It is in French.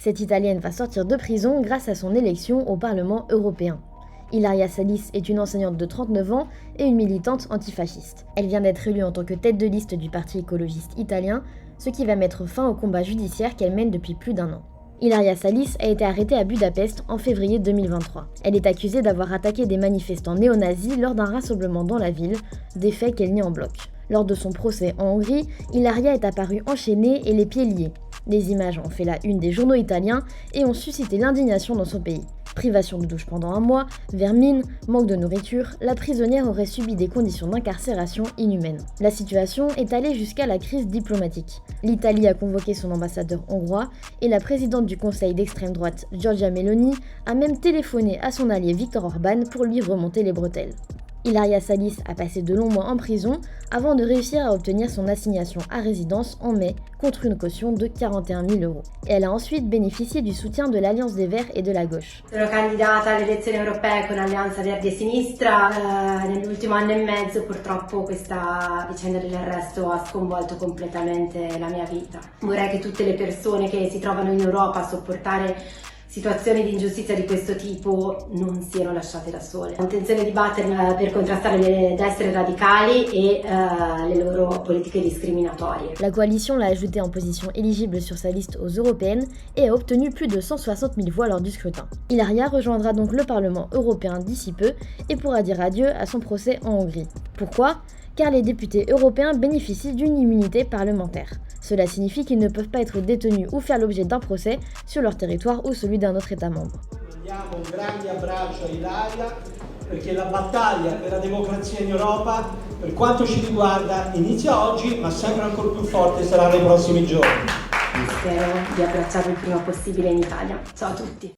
Cette Italienne va sortir de prison grâce à son élection au Parlement européen. Ilaria Salis est une enseignante de 39 ans et une militante antifasciste. Elle vient d'être élue en tant que tête de liste du Parti écologiste italien, ce qui va mettre fin au combat judiciaire qu'elle mène depuis plus d'1 an. Ilaria Salis a été arrêtée à Budapest en février 2023. Elle est accusée d'avoir attaqué des manifestants néo-nazis lors d'un rassemblement dans la ville, des faits qu'elle nie en bloc. Lors de son procès en Hongrie, Ilaria est apparue enchaînée et les pieds liés. Les images ont fait la une des journaux italiens et ont suscité l'indignation dans son pays. Privation de douche pendant 1 mois, vermine, manque de nourriture, la prisonnière aurait subi des conditions d'incarcération inhumaines. La situation est allée jusqu'à la crise diplomatique. L'Italie a convoqué son ambassadeur hongrois et la présidente du conseil d'extrême droite, Giorgia Meloni, a même téléphoné à son allié Viktor Orban pour lui remonter les bretelles. Ilaria Salis a passé de longs mois en prison avant de réussir à obtenir son assignation à résidence en mai contre une caution de 41 000 €. Et elle a ensuite bénéficié du soutien de l'Alliance des Verts et de la gauche. Sono candidata alle elezioni europee con Alleanza Verdi e Sinistra. Nell'ultimo anno e mezzo purtroppo questa vicenda dell'arresto ha sconvolto completamente la mia vita. Vorrei che tutte le persone che si trovano in Europa a sopportare situazioni di ingiustizia di questo tipo non siano lasciate da sole. Ho intenzione di battermi per contrastare le destre radicali et le loro politiche discriminatorie. La coalition l'a ajoutée en position éligible sur sa liste aux européennes et a obtenu plus de 160 000 voix lors du scrutin. Ilaria rejoindra donc le Parlement européen d'ici peu et pourra dire adieu à son procès en Hongrie. Pourquoi ? Car les députés européens bénéficient d'une immunité parlementaire. Cela signifie qu'ils ne peuvent pas être détenus ou faire l'objet d'un procès sur leur territoire ou celui d'un autre État membre. Diamo un grande abbraccio a Ilaria perché la battaglia per la democrazia in Europa, per quanto ci riguarda, inizia oggi, ma sempre ancora più forte sarà nei prossimi giorni. Spero di abbracciarvi il prima possibile in Italia. Ciao a tutti!